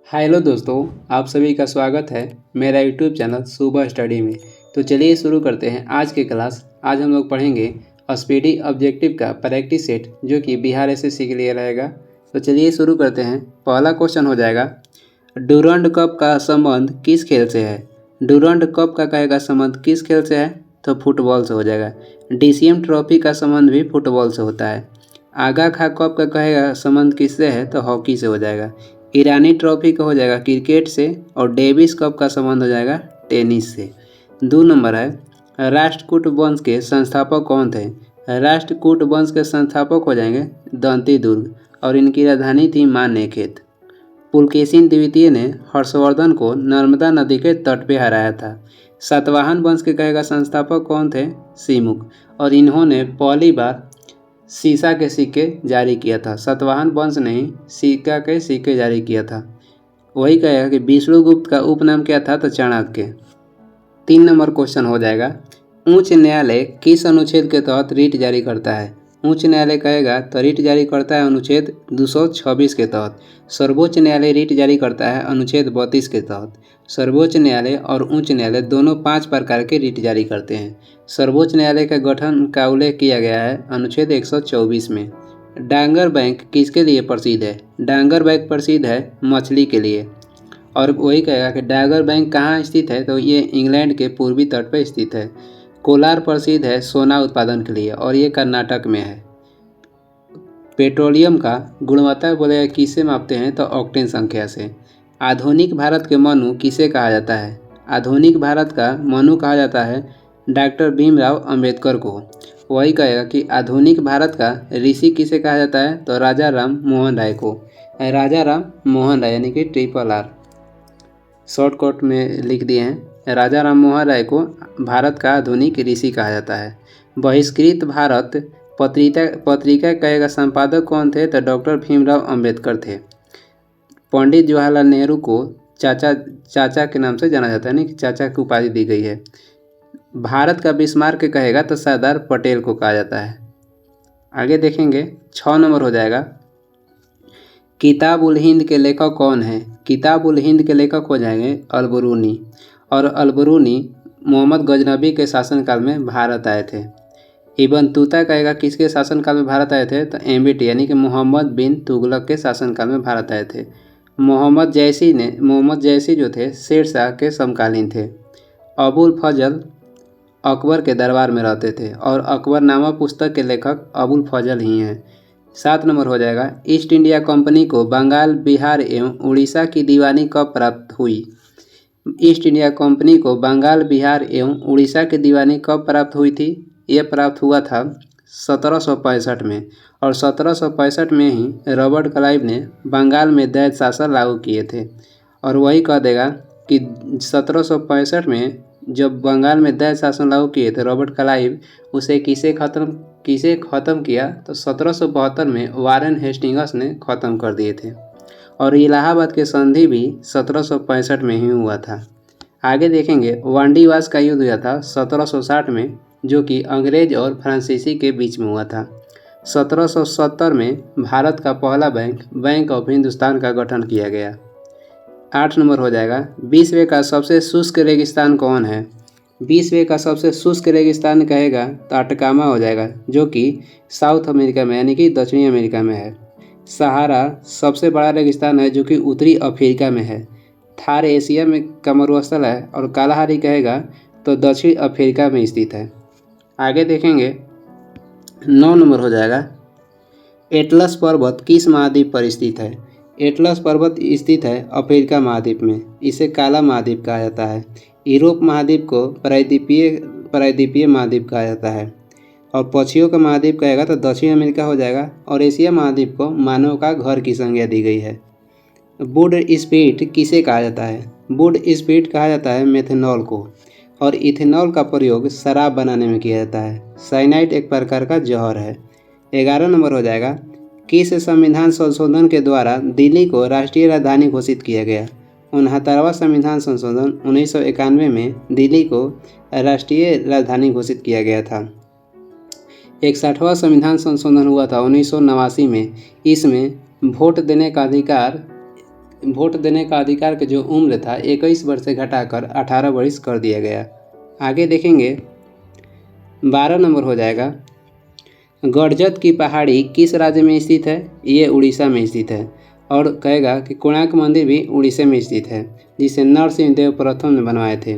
Hello दोस्तों, आप सभी का स्वागत है मेरा यूट्यूब चैनल सुबह स्टडी में। तो चलिए शुरू करते हैं आज की क्लास। आज हम लोग पढ़ेंगे स्पीडी ऑब्जेक्टिव का प्रैक्टिस सेट जो कि बिहार एसएससी के लिए रहेगा। तो चलिए शुरू करते हैं। पहला क्वेश्चन हो जाएगा, डूरंड कप का संबंध किस खेल से है। डूरंड कप का कहेगा संबंध किस खेल से है, तो फुटबॉल से हो जाएगा। डीसीएम ट्रॉफी का संबंध भी फुटबॉल से होता है। आगा खा कप का कहेगा संबंध किससे है, तो हॉकी से हो जाएगा। ईरानी ट्रॉफी का हो जाएगा क्रिकेट से, और डेविस कप का संबंध हो जाएगा टेनिस से। 2 नंबर है, राष्ट्रकूट वंश के संस्थापक कौन थे। राष्ट्रकूट वंश के संस्थापक हो जाएंगे दंती दुर्ग, और इनकी राजधानी थी मानेखेत। पुलकेशिन द्वितीय ने हर्षवर्धन को नर्मदा नदी के तट पे हराया था। सातवाहन वंश के कहेगा संस्थापक कौन थे, सीमुक, और इन्होंने पहली बार सीसा के सिक्के जारी किया था। सातवाहन वंश ने ही सिक्का के सिक्के जारी किया था। वही कहेगा कि विष्णुगुप्त का उपनाम क्या था, तो चाणक्य। 3 नंबर क्वेश्चन हो जाएगा, उच्च न्यायालय किस अनुच्छेद के तहत रिट जारी करता है। उच्च न्यायालय कहेगा तो रिट जारी करता है अनुच्छेद 226 के तहत। सर्वोच्च न्यायालय रिट जारी करता है अनुच्छेद 32 के तहत। सर्वोच्च न्यायालय और उच्च न्यायालय दोनों 5 प्रकार के रिट जारी करते हैं। सर्वोच्च न्यायालय का गठन का उल्लेख किया गया है अनुच्छेद 124 में। डांगर बैंक किसके लिए प्रसिद्ध है। डांगर बैंक प्रसिद्ध है मछली के लिए। और वही कहेगा कि डागर बैंक कहाँ स्थित है, तो ये इंग्लैंड के पूर्वी तट पर स्थित है। कोलार प्रसिद्ध है सोना उत्पादन के लिए, और ये कर्नाटक में है। पेट्रोलियम का गुणवत्ता बोले किससे मापते हैं, तो ऑक्टेन संख्या से। आधुनिक भारत के मनु किसे कहा जाता है। आधुनिक भारत का मनु कहा जाता है डॉक्टर भीमराव अंबेडकर को। वही कहेगा कि आधुनिक भारत का ऋषि किसे कहा जाता है, तो राजा राम मोहन राय को। राजा राम मोहन राय यानी कि RRR शॉर्टकट में लिख दिए हैं। राजा राम मोहन राय को भारत का आधुनिक ऋषि कहा जाता है। बहिष्कृत भारत पत्रिका कहेगा संपादक कौन थे, तो डॉक्टर भीमराव अंबेडकर थे। पंडित जवाहरलाल नेहरू को चाचा के नाम से जाना जाता है, नहीं कि चाचा की उपाधि दी गई है। भारत का बिस्मार्क कहेगा तो सरदार पटेल को कहा जाता है। आगे देखेंगे 6 नंबर हो जाएगा, किताब उल हिंद के लेखक कौन है। किताब उल हिंद के लेखक हो जाएंगे अलबरूनी, और अलबरूनी मोहम्मद गजनबी के शासनकाल में भारत आए थे। इब्न तूता कहेगा किसके शासनकाल में भारत आए थे, तो एमबीटी यानी कि मोहम्मद बिन तुगलक के शासनकाल में भारत आए थे। मोहम्मद जैसी जो थे शेर शाह के समकालीन थे। अबुल फजल अकबर के दरबार में रहते थे, और अकबरनामा पुस्तक के लेखक अबुल फजल ही हैं। 7 नंबर हो जाएगा, ईस्ट इंडिया कंपनी को बंगाल, बिहार एवं उड़ीसा की दीवानी कब प्राप्त हुई। ईस्ट इंडिया कंपनी को बंगाल, बिहार एवं उड़ीसा की दीवानी कब प्राप्त हुई थी। ये प्राप्त हुआ था 1765 में, और 1765 में ही रॉबर्ट क्लाइव ने बंगाल में दैत्य शासन लागू किए थे। और वही कह देगा कि 1765 में जब बंगाल में दैत्य शासन लागू किए थे रॉबर्ट क्लाइव, उसे किसे ख़त्म किया, तो 1772 में वारेन हेस्टिंग्स ने ख़त्म कर दिए थे। और इलाहाबाद के संधि भी 1765 में ही हुआ था। आगे देखेंगे, वांडीवास का युद्ध हुआ था 1760 में, जो कि अंग्रेज और फ्रांसीसी के बीच में हुआ था। 1770 में भारत का पहला बैंक ऑफ हिंदुस्तान का गठन किया गया। 8 नंबर हो जाएगा, विश्व का सबसे शुष्क रेगिस्तान कौन है। विश्व का सबसे शुष्क रेगिस्तान कहेगा तो अटकामा हो जाएगा, जो कि साउथ अमेरिका में यानी कि दक्षिणी अमेरिका में है। सहारा सबसे बड़ा रेगिस्तान है, जो कि उत्तरी अफ्रीका में है। थार एशिया में का मरुस्थल है, और कालाहारी कहेगा तो दक्षिण अफ्रीका में स्थित है। आगे देखेंगे 9 नंबर हो जाएगा, एटलस पर्वत किस महाद्वीप पर स्थित है। एटलस पर्वत स्थित है अफ्रीका महाद्वीप में। इसे काला महाद्वीप कहा जाता है। यूरोप महाद्वीप को प्रायद्वीपीय महाद्वीप कहा जाता है, और पक्षियों का महाद्वीप कहेगा तो दक्षिण अमेरिका हो जाएगा। और एशिया महाद्वीप को मानव का घर की संज्ञा दी गई है। वुड स्पिरिट किसे कहा जाता है। वुड स्पिरिट कहा जाता है मेथनॉल को, और इथेनॉल का प्रयोग शराब बनाने में किया जाता है। साइनाइड एक प्रकार का जहर है। 11 नंबर हो जाएगा, किस संविधान संशोधन के द्वारा दिल्ली को राष्ट्रीय राजधानी घोषित किया गया। 69वां संविधान संशोधन 1991 में दिल्ली को राष्ट्रीय राजधानी घोषित किया गया था। 61वां संविधान संशोधन हुआ था 1989 में। इसमें वोट देने का अधिकार वोट देने का अधिकार की जो उम्र था 21 वर्ष से घटाकर 18 वर्ष कर दिया गया। आगे देखेंगे 12 नंबर हो जाएगा, गड़जत की पहाड़ी किस राज्य में स्थित है? ये उड़ीसा में स्थित है। और कहेगा कि कोणार्क मंदिर भी उड़ीसा में स्थित है, जिसे नरसिंह देव प्रथम ने बनवाए थे।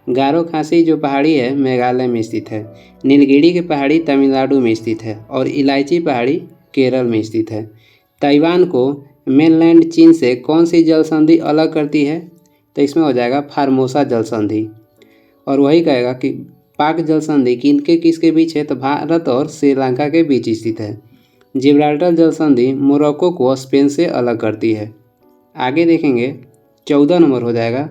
गारो खासी जो पहाड़ी है मेघालय में स्थित है। नीलगिरी की पहाड़ी तमिलनाडु में स्थित है और इलायची पहाड़ी केरल में स्थित है। ताइवान को मेनलैंड चीन से कौन सी जल संधि अलग करती है? तो इसमें हो जाएगा फार्मोसा जल संधि। और वही कहेगा कि पाक जल संधि किसके बीच है? तो भारत और श्रीलंका के बीच स्थित है। जिब्राल्टर जल संधि मोरक्को को स्पेन से अलग करती है। आगे देखेंगे 14 नंबर हो जाएगा,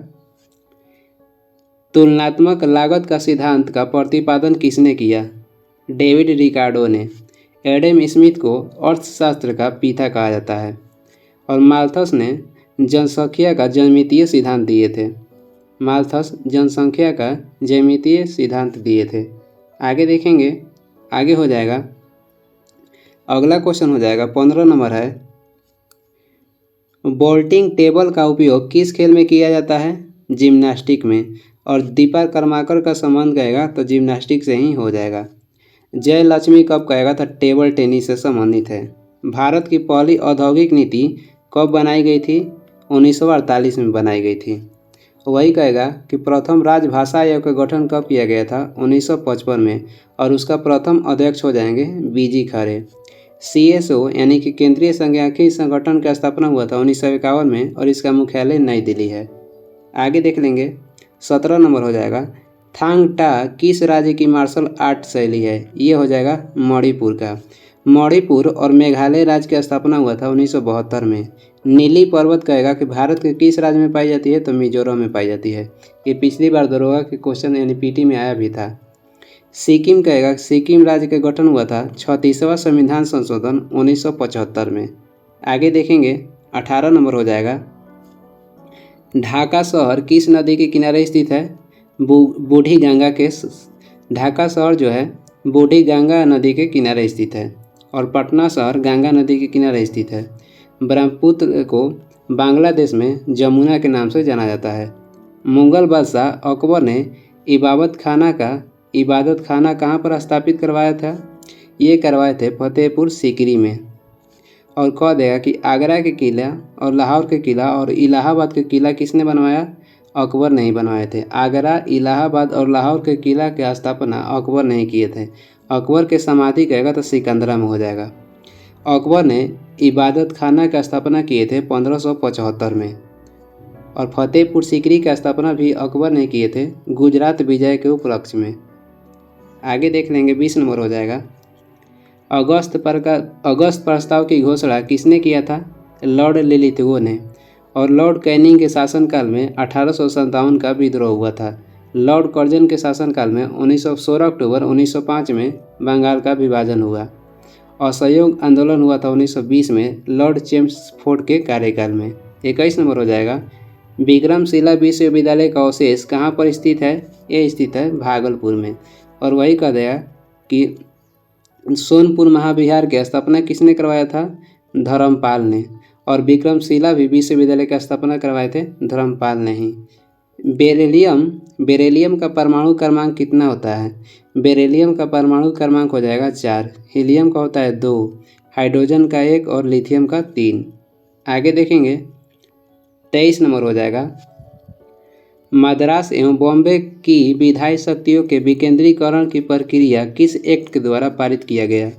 तुलनात्मक लागत का सिद्धांत का प्रतिपादन किसने किया? डेविड रिकार्डो ने। एडम स्मिथ को अर्थशास्त्र का पिता कहा जाता है। और माल्थस ने जनसंख्या का ज्यामितीय सिद्धांत दिए थे। माल्थस जनसंख्या का ज्यामितीय सिद्धांत दिए थे। आगे देखेंगे, आगे हो जाएगा, अगला क्वेश्चन हो जाएगा 15 नंबर है, बोल्टिंग टेबल का उपयोग किस खेल में किया जाता है? जिम्नास्टिक में। और दीपा कर्माकर का संबंध कहेगा तो जिम्नास्टिक से ही हो जाएगा। जय लक्ष्मी कब कहेगा? तो टेबल टेनिस से संबंधित है। भारत की पहली औद्योगिक नीति कब बनाई गई थी? 1948 में बनाई गई थी। वही कहेगा कि प्रथम राजभाषा आयोग का गठन कब किया गया था? 1955 में। और उसका प्रथम अध्यक्ष हो जाएंगे बीजी खरे। CSO यानी कि केंद्रीय सांख्यिकी संगठन का स्थापना हुआ था 1951 में और इसका मुख्यालय नई दिल्ली है। आगे देख लेंगे 17 नंबर हो जाएगा, थांग टा किस राज्य की मार्शल आर्ट शैली है? ये हो जाएगा मणिपुर का। मणिपुर और मेघालय राज्य की स्थापना हुआ था 1972 में। नीली पर्वत कहेगा कि भारत के किस राज्य में पाई जाती है? तो मिजोरम में पाई जाती है। ये पिछली बार दरोगा के क्वेश्चन यानी PT में आया भी था। सिक्किम कहेगा सिक्किम राज्य का गठन हुआ था 36वां संविधान संशोधन 1975 में। आगे देखेंगे 18 नंबर हो जाएगा, ढाका शहर किस नदी के किनारे स्थित है? बूढ़ी गंगा के। ढाका शहर जो है बूढ़ी गंगा नदी के किनारे स्थित है। और पटना शहर गंगा नदी के किनारे स्थित है। ब्रह्मपुत्र को बांग्लादेश में जमुना के नाम से जाना जाता है। मुगल बादशाह अकबर ने इबादत खाना कहाँ पर स्थापित करवाया था? ये करवाए थे फतेहपुर सीकरी में। और कह देगा कि आगरा के किला और लाहौर के किला और इलाहाबाद के किला किसने बनवाया? अकबर नहीं बनवाए थे। आगरा, इलाहाबाद और लाहौर के किला की स्थापना अकबर नहीं किए थे। अकबर के समाधि कहेगा तो सिकंदरा में हो जाएगा। अकबर ने इबादत खाना की स्थापना किए थे 1575 में। और फतेहपुर सीकरी की स्थापना भी अकबर ने किए थे गुजरात विजय के उपलक्ष्य में। आगे देख लेंगे 20 नंबर हो जाएगा, अगस्त प्रस्ताव की घोषणा किसने किया था? लॉर्ड लिलिथगो ने। और लॉर्ड कैनिंग के शासनकाल में 1857 का विद्रोह हुआ था। लॉर्ड कर्जन के शासनकाल में 16 अक्टूबर 1905 में बंगाल का विभाजन हुआ। असहयोग आंदोलन हुआ था 1920 में लॉर्ड चेम्सफोर्ड के कार्यकाल में। 21 नंबर हो जाएगा, विक्रमशिला विश्वविद्यालय का अवशेष कहाँ पर स्थित है? ये स्थित है भागलपुर में। और वही कह देगा कि सोनपुर महाविहार की स्थापना किसने करवाया था? धर्मपाल ने। और विक्रमशिला भी विश्वविद्यालय की स्थापना करवाए थे धर्मपाल ने ही। बेरिलियम का परमाणु क्रमांक कितना होता है? बेरिलियम का परमाणु क्रमांक हो जाएगा 4, हीलियम का होता है 2, हाइड्रोजन का 1 और लिथियम का 3। आगे देखेंगे 23 नंबर हो जाएगा, मद्रास एवं बॉम्बे की विधायी शक्तियों के विकेंद्रीकरण की प्रक्रिया किस एक्ट के द्वारा पारित किया गया?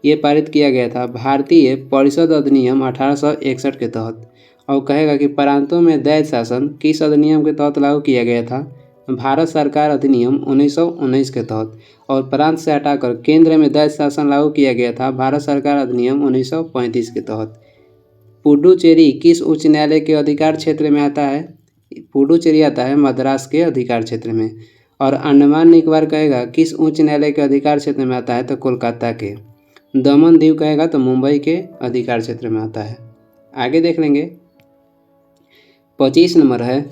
ये पारित किया गया था भारतीय परिषद अधिनियम 1861 के तहत। और कहेगा कि प्रांतों में दैत्य शासन किस अधिनियम के तहत लागू किया गया था? भारत सरकार अधिनियम 1919 के तहत। और प्रांत से हटाकर केंद्र में दैत्य शासन लागू किया गया था भारत सरकार अधिनियम 1935 के तहत। पुडुचेरी किस उच्च न्यायालय के अधिकार क्षेत्र में आता है? पुडुचेरी आता है मद्रास के अधिकार क्षेत्र में। और अंडमान निकोबार कहेगा किस उच्च न्यायालय के अधिकार क्षेत्र में आता है? तो कोलकाता के। दमन दीव कहेगा तो मुंबई के अधिकार क्षेत्र में आता है। आगे देख लेंगे 25 नंबर है,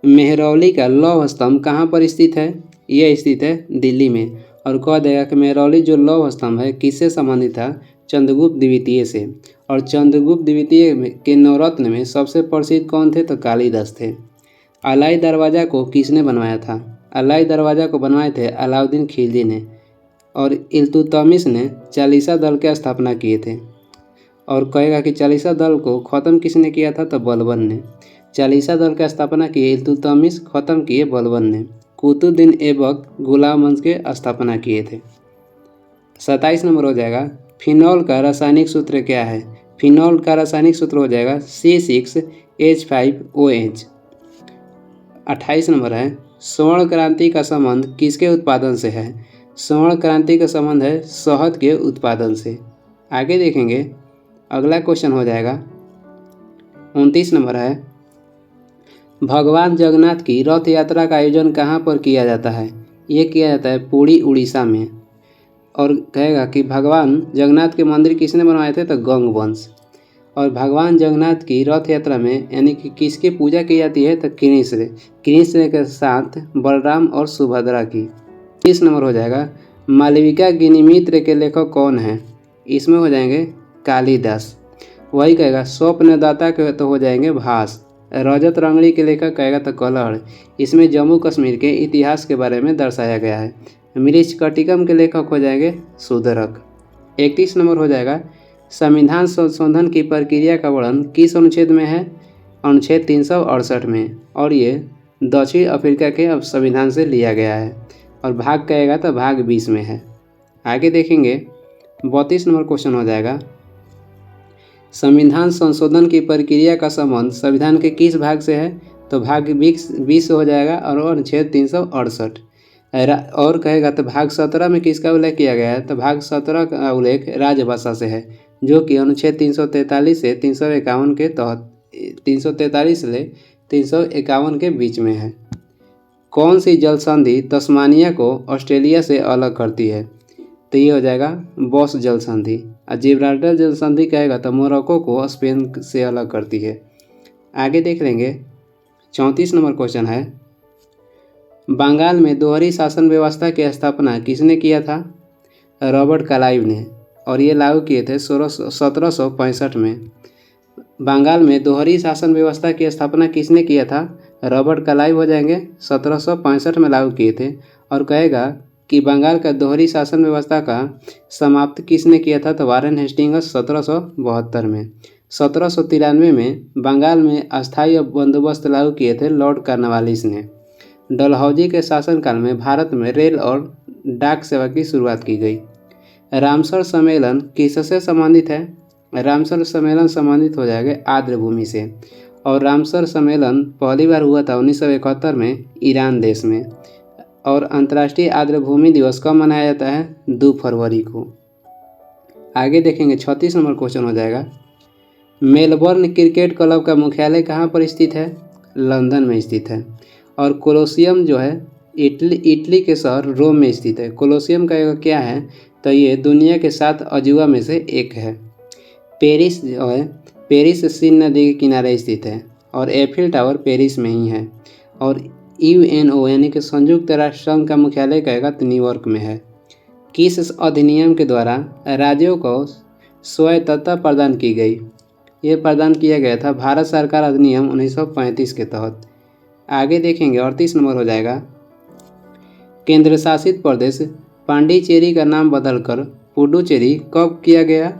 मेहरौली का लौह स्तंभ कहाँ पर स्थित है? यह स्थित है दिल्ली में। और कह देगा कि मेहरौली जो लौह स्तंभ है किससे संबंधित था? चंद्रगुप्त द्वितीय से। और चंद्रगुप्त द्वितीय के नवरत्न में सबसे प्रसिद्ध कौन थे? तो कालिदास थे। अलाई दरवाज़ा को किसने बनवाया था? अलाई दरवाज़ा को बनवाए थे अलाउद्दीन खिलजी ने। और इल्तुतमिश ने चालीसा दल की स्थापना किए थे। और कहेगा कि चालीसा दल को ख़त्म किसने किया था? तो बलबन ने। चालीसा दल की स्थापना की इल्तुतमिश, ख़त्म किए बलबन ने। कुतुबुद्दीन ऐबक गुलाम वंश के स्थापना किए थे। 27 नंबर हो जाएगा, फिनॉल का रासायनिक सूत्र क्या है? फिनॉल का रासायनिक सूत्र हो जाएगा C6H5OH। 28 नंबर है, स्वर्ण क्रांति का संबंध किसके उत्पादन से है? स्वर्ण क्रांति का संबंध है शहद के उत्पादन से। आगे देखेंगे, अगला क्वेश्चन हो जाएगा 29 नंबर है, भगवान जगन्नाथ की रथ यात्रा का आयोजन कहाँ पर किया जाता है? ये किया जाता है पुरी, उड़ीसा में। और कहेगा कि भगवान जगन्नाथ के मंदिर किसने बनवाए थे? तो गंग वंश। और भगवान जगन्नाथ की रथ यात्रा में यानी कि किसकी पूजा की जाती है? तो कृष्ण के साथ बलराम और सुभद्रा की। 30 नंबर हो जाएगा, मालविका गिनिमित्र के लेखक कौन है? इसमें हो जाएंगे कालिदास। वही कहेगा स्वप्नदाता के तो हो जाएंगे भास। रजत रंगड़ी के लेखक कहेगा तो कलहड़। इसमें जम्मू कश्मीर के इतिहास के बारे में दर्शाया गया है। मृच्छकटिकम के लेखक हो जाएंगे सुधरक। 31 नंबर हो जाएगा, संविधान संशोधन की प्रक्रिया का वर्णन किस अनुच्छेद में है? अनुच्छेद 368 में। और ये दक्षिण अफ्रीका के अब संविधान से लिया गया है। और भाग कहेगा तो भाग 20 में है। आगे देखेंगे, 32 नंबर क्वेश्चन हो जाएगा, संविधान संशोधन की प्रक्रिया का संबंध संविधान के किस भाग से है? तो भाग 20 हो जाएगा और अनुच्छेद 368। और कहेगा तो भाग 17 में किसका उल्लेख किया गया है? तो भाग 17 का उल्लेख राजभाषा से है, जो कि अनुच्छेद 343 से 351 के तहत 343 से 351 के बीच में है। कौन सी जल संधि तस्मानिया को ऑस्ट्रेलिया से अलग करती है? तो ये हो जाएगा बॉस जल संधि। और जिब्राल्टर जल संधि कहेगा तो मोरक्को को स्पेन से अलग करती है। आगे देख लेंगे, 34 नंबर क्वेश्चन है, बंगाल में दोहरी शासन व्यवस्था की स्थापना किसने किया था? रॉबर्ट क्लाइव ने। और ये लागू किए थे 1765 में। बंगाल में दोहरी शासन व्यवस्था की स्थापना किसने किया था? रॉबर्ट क्लाइव हो जाएंगे, 1765 में लागू किए थे। और कहेगा कि बंगाल का दोहरी शासन व्यवस्था का समाप्त किसने किया था? तो वारेन हेस्टिंग्स 1772 में। 1793 में बंगाल में अस्थायी बंदोबस्त लागू किए थे लॉर्ड कॉर्नवालिस ने। डलहौजी के शासनकाल में भारत में रेल और डाक सेवा की शुरुआत की गई। रामसर सम्मेलन किससे संबंधित है? रामसर सम्मेलन संबंधित हो जाएगा आर्द्र भूमि से। और रामसर सम्मेलन पहली बार हुआ था 1971 में ईरान देश में। और अंतर्राष्ट्रीय आर्द्र भूमि दिवस कब मनाया जाता है? 2 फरवरी को। आगे देखेंगे, 36 नंबर क्वेश्चन हो जाएगा, मेलबर्न क्रिकेट क्लब का मुख्यालय कहाँ पर स्थित है? लंदन में स्थित है। और कोलोसियम जो है इटली के शहर रोम में स्थित है। कोलोसियम का क्या है? तो ये दुनिया के 7 अजूबा में से एक है। पेरिस जो है, पेरिस सीन नदी के किनारे स्थित है। और एफिल टावर पेरिस में ही है। और UNO यानी कि संयुक्त राष्ट्र संघ का मुख्यालय कहेगा तो न्यूयॉर्क में है। किस अधिनियम के द्वारा राज्यों को स्वायत्तता प्रदान की गई? ये प्रदान किया गया था भारत सरकार अधिनियम 1935 के तहत। आगे देखेंगे, 38 नंबर हो जाएगा, केंद्र शासित प्रदेश पांडिचेरी का नाम बदलकर पुडुचेरी कब किया गया?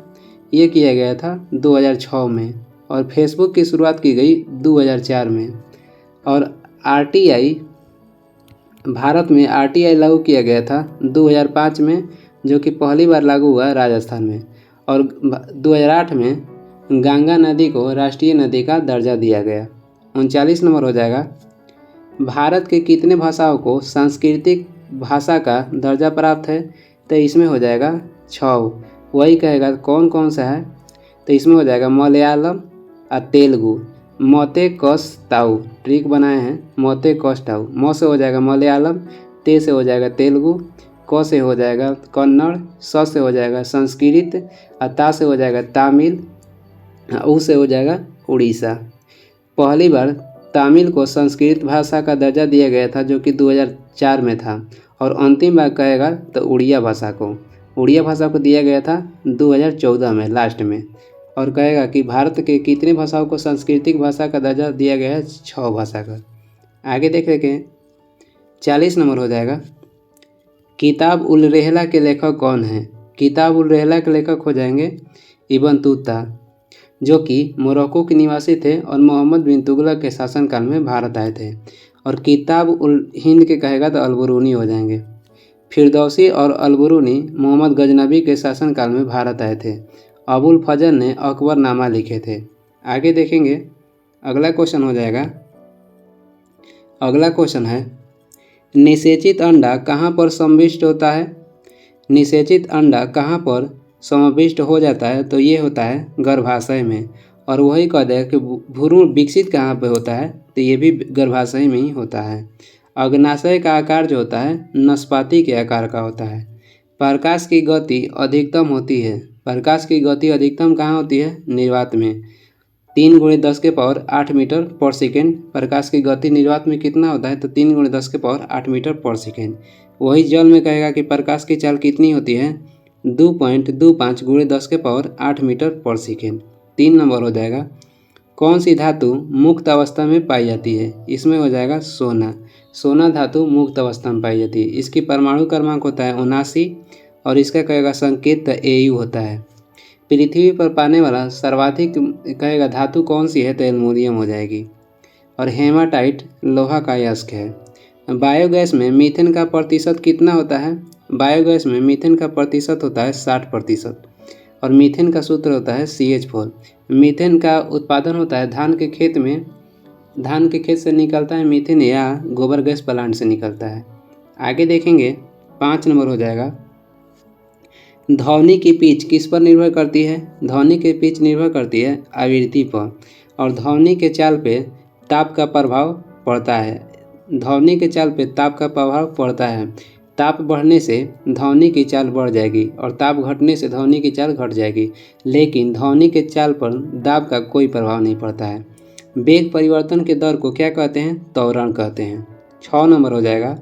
ये किया गया था 2006 में। और फेसबुक की शुरुआत की गई 2004 में। और RTI भारत में RTI लागू किया गया था 2005 में, जो कि पहली बार लागू हुआ राजस्थान में। और 2008 में गंगा नदी को राष्ट्रीय नदी का दर्जा दिया गया। 39 नंबर हो जाएगा, भारत के कितने भाषाओं को सांस्कृतिक भाषा का दर्जा प्राप्त है? तो इसमें हो जाएगा 6। वही कहेगा कौन कौन सा है? तो इसमें हो जाएगा मलयालम और तेलुगु। मोते कस ताऊ ट्रिक बनाए हैं, मोते कस ताऊ। मो से हो जाएगा मलयालम, ते से हो जाएगा तेलुगु, क से हो जाएगा कन्नड़, स से हो जाएगा संस्कृत, और ता से हो जाएगा तमिल, उ से हो जाएगा उड़ीसा। पहली बार तमिल को संस्कृत भाषा का दर्जा दिया गया था, जो कि 2004 में था। और अंतिम बार कहेगा तो उड़िया भाषा को दिया गया था 2014 में लास्ट में। और कहेगा कि भारत के कितने भाषाओं को सांस्कृतिक भाषा का दर्जा दिया गया है? 6 भाषा का। आगे देख लेते हैं, 40 नंबर हो जाएगा, किताब उल रहला के लेखक कौन है? किताब उल रहला के लेखक हो जाएंगे इब्न तूता, जो कि मोरक्को के निवासी थे और मोहम्मद बिन तुगलक के शासनकाल में भारत आए थे। और किताब उल हिंद के कहेगा तो अलबरूनी हो जाएंगे। फिरदौसी और अलबरूनी मोहम्मद गजनबी के शासनकाल में भारत आए थे। अबुल फजल ने अकबरनामा लिखे थे। आगे देखेंगे, अगला क्वेश्चन हो जाएगा, अगला क्वेश्चन है, निषेचित अंडा कहाँ पर समाविष्ट होता है? निषेचित अंडा कहाँ पर समाविष्ट हो जाता है? तो ये होता है गर्भाशय में। और वही कह देगा कि भ्रूण विकसित कहाँ पे होता है? तो ये भी गर्भाशय में ही होता है। अग्नाशय का आकार जो होता है नाशपाती के आकार का होता है। प्रकाश की गति अधिकतम होती है। प्रकाश की गति अधिकतम कहाँ होती है? निर्वात में। 3 × 10⁸ मीटर पर सेकेंड प्रकाश की गति निर्वात में कितना होता है? तो 3 × 10⁸ मीटर पर सेकेंड। वही जल में कहेगा कि प्रकाश की चाल कितनी होती है? 2.25 × 10⁸ मीटर पर सेकेंड। 3 नंबर हो जाएगा, कौन सी धातु मुक्त अवस्था में पाई जाती है? इसमें हो जाएगा सोना। सोना धातु मुक्त अवस्था में पाई जाती है। इसकी परमाणु क्रमांक होता है 79 और इसका कहेगा संकेत Au होता है। पृथ्वी पर पाने वाला सर्वाधिक कहेगा धातु कौन सी है? तो एल्युमिनियम हो जाएगी। और हेमाटाइट लोहा का अयस्क है। बायोगैस में मीथेन का प्रतिशत कितना होता है? बायोगैस में मीथेन का प्रतिशत होता है 60%। और मीथेन का सूत्र होता है CH4। मीथेन का उत्पादन होता है धान के खेत में, धान के खेत से निकलता है मीथेन या गोबर गैस प्लांट से निकलता है। आगे देखेंगे, 5 नंबर हो जाएगा, ध्वनि की पिच किस पर निर्भर करती है? ध्वनि की पिच निर्भर करती है आवृत्ति पर। और ध्वनि के चाल पे ताप का प्रभाव पड़ता है। ध्वनि के चाल पे ताप का प्रभाव पड़ता है। ताप बढ़ने से ध्वनि की चाल बढ़ जाएगी और ताप घटने से ध्वनि की चाल घट जाएगी, लेकिन ध्वनि के चाल पर दाब का कोई प्रभाव नहीं पड़ता है। वेग परिवर्तन के दर को क्या कहते हैं? त्वरण कहते हैं। 6 नंबर हो जाएगा,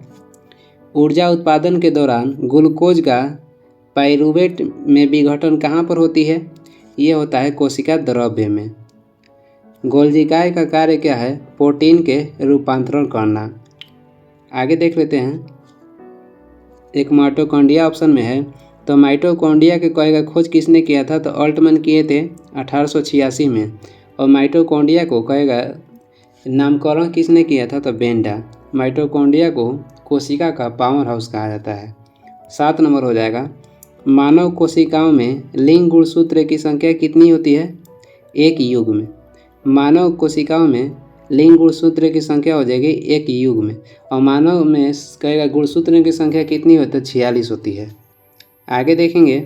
ऊर्जा उत्पादन के दौरान ग्लूकोज का पाइरूवेट में विघटन कहाँ पर होती है? ये होता है कोशिका द्रव्य में। गोल्जिकाय का कार्य क्या है? प्रोटीन के रूपांतरण करना। आगे देख लेते हैं, एक माइटोकॉन्ड्रिया ऑप्शन में है, तो माइटोकॉन्ड्रिया के कहेगा खोज किसने किया था? तो अल्टमैन किए थे 1886 में। और माइटोकॉन्ड्रिया को कहेगा नामकरण किसने किया था? तो बेंडा। माइटोकॉन्ड्रिया को कोशिका का पावर हाउस कहा जाता है। 7 नंबर हो जाएगा, मानव कोशिकाओं में लिंग गुणसूत्र की संख्या कितनी होती है? एक युग में। मानव कोशिकाओं में लिंग गुणसूत्र की संख्या हो जाएगी एक युग में। और मानव में कहेगा गुणसूत्र की संख्या कितनी होती है? 46 होती है। आगे देखेंगे,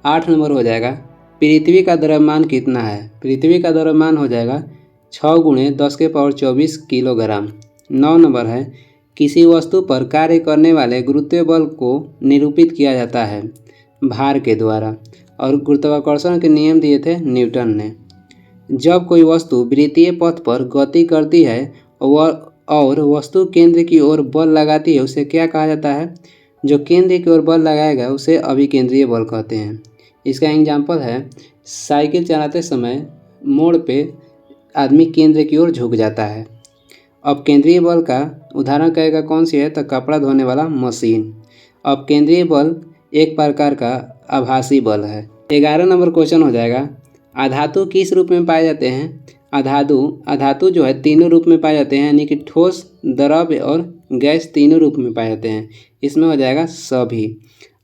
8 नंबर हो जाएगा, पृथ्वी का द्रव्यमान कितना है? पृथ्वी का द्रव्यमान हो जाएगा 6 × 10⁻24 किलोग्राम। 9 नंबर है, किसी वस्तु पर कार्य करने वाले गुरुत्वीय बल को निरूपित किया जाता है भार के द्वारा। और गुरुत्वाकर्षण के नियम दिए थे न्यूटन ने। जब कोई वस्तु वृत्तीय पथ पर गति करती है और वस्तु केंद्र की ओर बल लगाती है, उसे क्या कहा जाता है? जो केंद्र की ओर बल लगाएगा उसे अभिकेंद्रीय बल कहते हैं। इसका एग्जाम्पल है, साइकिल चलाते समय मोड़ पे आदमी केंद्र की ओर झुक जाता है। अब केंद्रीय बल का उदाहरण कहेगा कौन सी है? तो कपड़ा धोने वाला मशीन। अब केंद्रीय बल एक प्रकार का आभासी बल है। 11 नंबर क्वेश्चन हो जाएगा, अधातु किस रूप में पाए जाते हैं? अधातु जो है तीनों रूप में पाए जाते हैं, यानी कि ठोस, द्रव्य और गैस तीनों रूप में पाए जाते हैं। इसमें हो जाएगा सभी।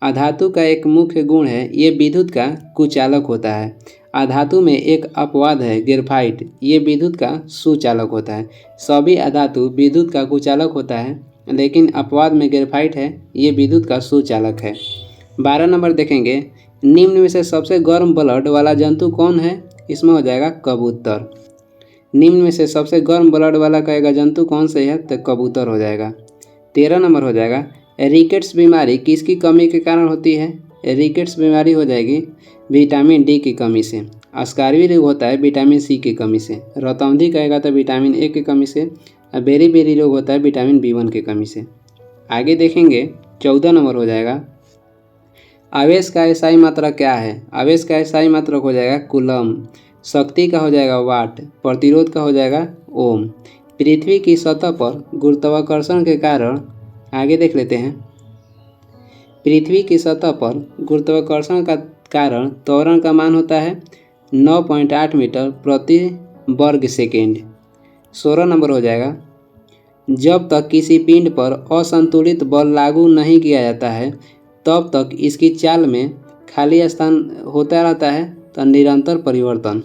अधातु का एक मुख्य गुण है, ये विद्युत का कुचालक होता है। अधातु में एक अपवाद है ग्रेफाइट, ये विद्युत का सुचालक होता है। सभी अधातु विद्युत का कुचालक होता है, लेकिन अपवाद में ग्रेफाइट है, ये विद्युत का सुचालक है। 12 नंबर देखेंगे, निम्न में से सबसे गर्म ब्लड वाला जंतु कौन है? इसमें हो जाएगा कबूतर। निम्न में से सबसे गर्म ब्लड वाला कहेगा जंतु कौन से है? तो कबूतर हो जाएगा। 13 नंबर हो जाएगा, रिकेट्स बीमारी किसकी कमी के कारण होती है? रिकेट्स बीमारी हो जाएगी विटामिन डी की कमी से। अस्कार्वी रोग होता है विटामिन सी की कमी से। रतौंधी कहेगा तो विटामिन ए की कमी से। बेरी बेरी रोग होता है विटामिन B1 की कमी से। आगे देखेंगे, 14 नंबर हो जाएगा, आवेश का SI मात्रक क्या है? आवेश का SI मात्रक हो जाएगा कूलम, शक्ति का हो जाएगा वाट, प्रतिरोध का हो जाएगा ओम। पृथ्वी की सतह पर गुरुत्वाकर्षण के कारण, आगे देख लेते हैं, पृथ्वी की सतह पर गुरुत्वाकर्षण का कारण त्वरण का मान होता है 9.8 मीटर प्रति वर्ग सेकेंड। 16 नंबर हो जाएगा, जब तक किसी पिंड पर असंतुलित बल लागू नहीं किया जाता है तब तक इसकी चाल में खाली स्थान होता रहता है तो निरंतर परिवर्तन।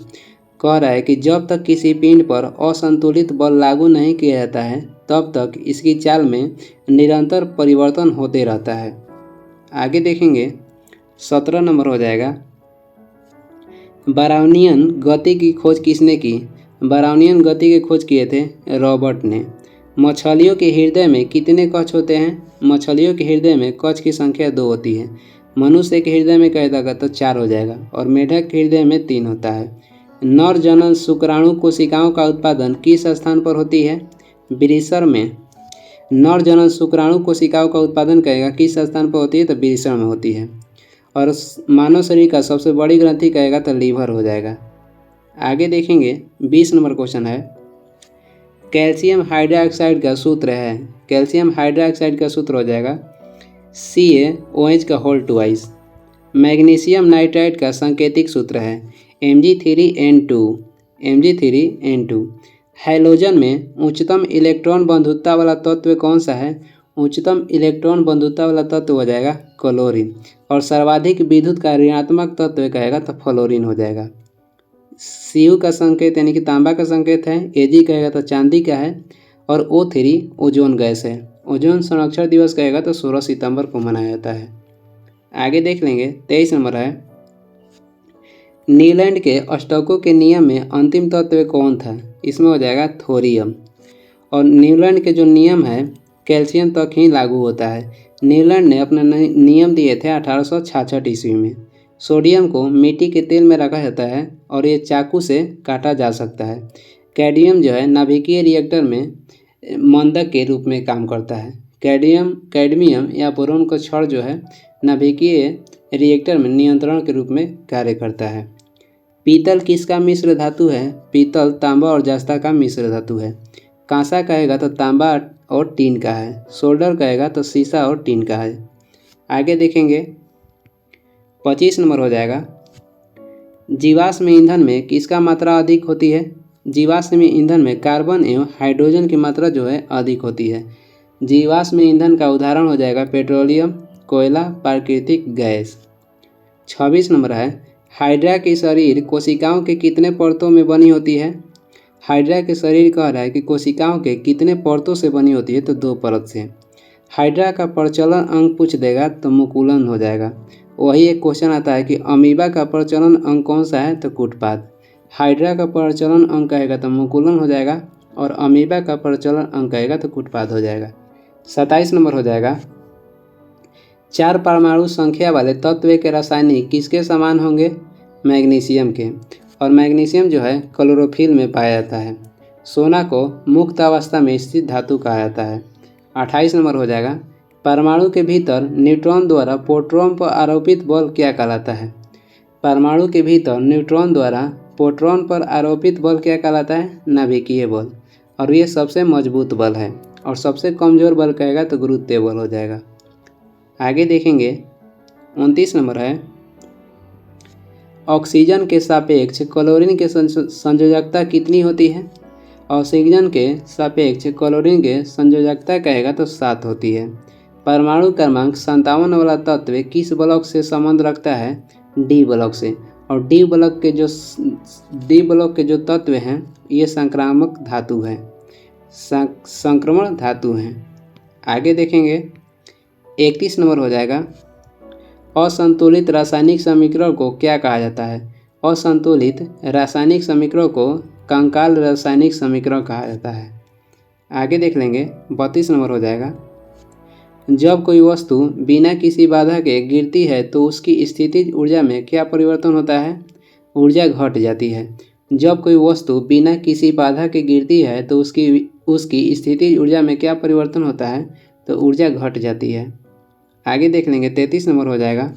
कह रहा है कि जब तक किसी पिंड पर असंतुलित बल लागू नहीं किया जाता है तब तक इसकी चाल में निरंतर परिवर्तन होते रहता है। आगे देखेंगे 17 नंबर हो जाएगा, ब्राउनियन गति की खोज किसने की? ब्राउनियन गति की खोज किए थे रॉबर्ट ने। मछलियों के हृदय में कितने कक्ष होते हैं? मछलियों के हृदय में कक्ष की संख्या 2 होती है। मनुष्य के हृदय में कहेगा तो 4 हो जाएगा और मेढक के हृदय में 3 होता है। नर जनन शुक्राणु कोशिकाओं का उत्पादन किस स्थान पर होती है? वृषण में। नर जनन शुक्राणु कोशिकाओं का उत्पादन कहेगा किस स्थान पर होती है? तो वृषण में होती है। और मानव शरीर का सबसे बड़ी ग्रंथि कहेगा तो लीवर हो जाएगा। आगे देखेंगे 20 नंबर क्वेश्चन है, कैल्शियम हाइड्रोक्साइड का सूत्र है। कैल्शियम हाइड्रोक्साइड का सूत्र हो जाएगा CaOH का होल ट्वाइस। मैग्नीशियम नाइट्राइड का सांकेतिक सूत्र है Mg3N2। Mg3N2। हैलोजन में उच्चतम इलेक्ट्रॉन बंधुता वाला तत्व कौन सा है? उच्चतम इलेक्ट्रॉन बंधुता वाला तत्व हो जाएगा क्लोरीन। और सर्वाधिक विद्युत का ऋणात्मक तत्व कहेगा तो फ्लोरीन हो जाएगा। Cu का संकेत यानी कि तांबा का संकेत है, Ag कहेगा तो चांदी का है, और O3 ओजोन गैस है। ओजोन संरक्षण दिवस कहेगा तो 16 सितंबर को मनाया जाता है। आगे देख लेंगे 23 नंबर है, न्यूलैंड के अष्टकों के नियम में अंतिम तत्व कौन था? इसमें हो जाएगा थोरियम। और न्यूलैंड के जो नियम है कैल्शियम तक ही लागू होता है। न्यूलैंड ने अपने नियम दिए थे 1866 ईस्वी में। सोडियम को मिट्टी के तेल में रखा जाता है और ये चाकू से काटा जा सकता है। कैडमियम जो है नाभिकीय रिएक्टर में मंदक के रूप में काम करता है। कैडमियम या बोरोन का छड़ जो है नाभिकीय रिएक्टर में नियंत्रण के रूप में कार्य करता है। पीतल किसका मिश्र धातु है? पीतल तांबा और जस्ता का मिश्र धातु है। कांसा कहेगा तो तांबा और टीन का है। सोल्डर कहेगा तो सीसा और टीन का है। आगे देखेंगे 25 नंबर हो जाएगा, जीवाश्म ईंधन में किसका मात्रा अधिक होती है? जीवाश्म ईंधन में कार्बन एवं हाइड्रोजन की मात्रा जो है अधिक होती है। जीवाश्म ईंधन का उदाहरण हो जाएगा पेट्रोलियम, कोयला, प्राकृतिक गैस। 26 नंबर है, हाइड्रा की शरीर कोशिकाओं के कितने परतों में बनी होती है? हाइड्रा के शरीर कह रहा है कि कोशिकाओं के कितने परतों से बनी होती है? तो 2 परत से। हाइड्रा का प्रचलन अंग पूछ देगा तो मुकुलन हो जाएगा। वही एक क्वेश्चन आता है कि अमीबा का प्रचलन अंग कौन सा है? तो कूटपाद। हाइड्रा का प्रचलन अंग कहेगा तो मुकुलन हो जाएगा और अमीबा का प्रचलन अंग कहेगा तो कूटपाद हो जाएगा। 27 नंबर हो जाएगा, 4 परमाणु संख्या वाले तत्व के रासायनिक किसके समान होंगे? मैग्नीशियम के। और मैग्नीशियम जो है क्लोरोफिल में पाया जाता है। सोना को मुक्त अवस्था में स्थित धातु कहा जाता है। 28 नंबर हो जाएगा, परमाणु के भीतर न्यूट्रॉन द्वारा प्रोटॉन पर आरोपित बल क्या कहलाता है? परमाणु के भीतर न्यूट्रॉन द्वारा प्रोटॉन पर आरोपित बल क्या कहलाता है? नाभिकीय बल। और ये सबसे मजबूत बल है। और सबसे कमज़ोर बल कहेगा तो गुरुत्वीय बल हो जाएगा। आगे देखेंगे 29 नंबर है, ऑक्सीजन के सापेक्ष क्लोरीन के संयोजकता कितनी होती है? ऑक्सीजन के सापेक्ष क्लोरीन के संयोजकता कहेगा तो 7 होती है। परमाणु क्रमांक 57 वाला तत्व किस ब्लॉक से संबंध रखता है? डी ब्लॉक से। और डी ब्लॉक के जो तत्व हैं ये संक्रामक धातु है, संक्रमण धातु हैं। आगे देखेंगे 31 नंबर हो जाएगा, असंतुलित रासायनिक समीकरण को क्या कहा जाता है? असंतुलित रासायनिक समीकरण को कंकाल रासायनिक समीकरण कहा जाता है। आगे देख लेंगे 32 नंबर हो जाएगा, जब कोई वस्तु बिना किसी बाधा के गिरती है तो उसकी स्थितिज ऊर्जा में क्या परिवर्तन होता है? ऊर्जा घट जाती है। जब कोई वस्तु बिना किसी बाधा के गिरती है तो उसकी स्थितिज ऊर्जा में क्या परिवर्तन होता है? तो ऊर्जा घट जाती है। आगे देख लेंगे 33 नंबर हो जाएगा,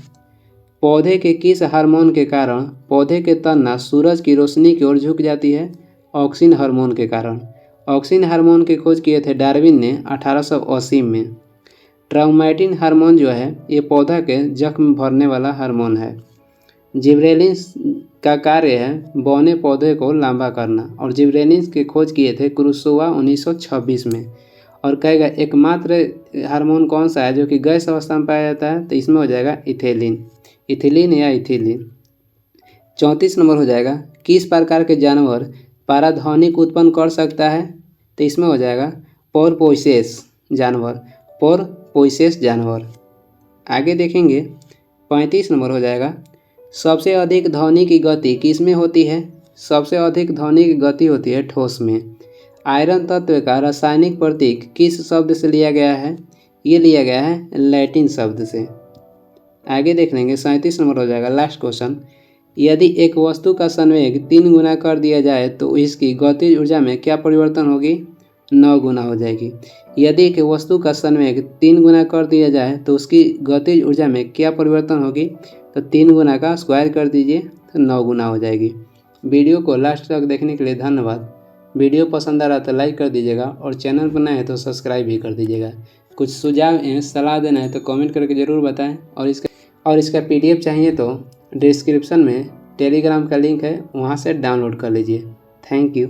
पौधे के किस हार्मोन के कारण पौधे के तना सूरज की रोशनी की ओर झुक जाती है? ऑक्सिन हार्मोन के कारण। ऑक्सिन हार्मोन की खोज किए थे डार्विन ने 1880 में। ट्राउमाटिन हार्मोन जो है ये पौधा के जख्म भरने वाला हार्मोन है। जिब्रेलिन्स का कार्य है बौने पौधे को लंबा करना और जिब्रेलिन्स की खोज किए थे क्रुश्चोवा 1926 में। और कहेगा एकमात्र हार्मोन कौन सा है जो कि गैस अवस्था में पाया जाता है? तो इसमें हो जाएगा इथेलिन, इथिलीन या इथिलीन। 34 नंबर हो जाएगा किस प्रकार के जानवर पाराध्वनिक उत्पन्न कर सकता है? तो इसमें हो जाएगा पोरपोइसेस जानवर, पोरपोइसेस जानवर। आगे देखेंगे 35 नंबर हो जाएगा सबसे अधिक ध्वनि की गति किस में होती है? सबसे अधिक ध्वनि की गति होती है ठोस में। आयरन तत्व का रासायनिक प्रतीक किस शब्द से लिया गया है? ये लिया गया है लैटिन शब्द से। आगे देख लेंगे 37 नंबर हो जाएगा लास्ट क्वेश्चन। यदि एक वस्तु का संवेग 3 गुना कर दिया जाए तो इसकी गतिज ऊर्जा में क्या परिवर्तन होगी? 9 गुना हो जाएगी। यदि एक वस्तु का संवेग 3 गुना कर दिया जाए तो उसकी गतिज ऊर्जा में क्या परिवर्तन होगी? तो 3 गुना का स्क्वायर कर दीजिए तो 9 गुना हो जाएगी। वीडियो को लास्ट तक देखने के लिए धन्यवाद। वीडियो पसंद आ रहा तो लाइक कर दीजिएगा और चैनल पर नए हैं तो सब्सक्राइब भी कर दीजिएगा। कुछ सुझाव सलाह देना है तो कमेंट करके ज़रूर बताएं और इसका PDF चाहिए तो डिस्क्रिप्शन में टेलीग्राम का लिंक है, वहाँ से डाउनलोड कर लीजिए। Thank you.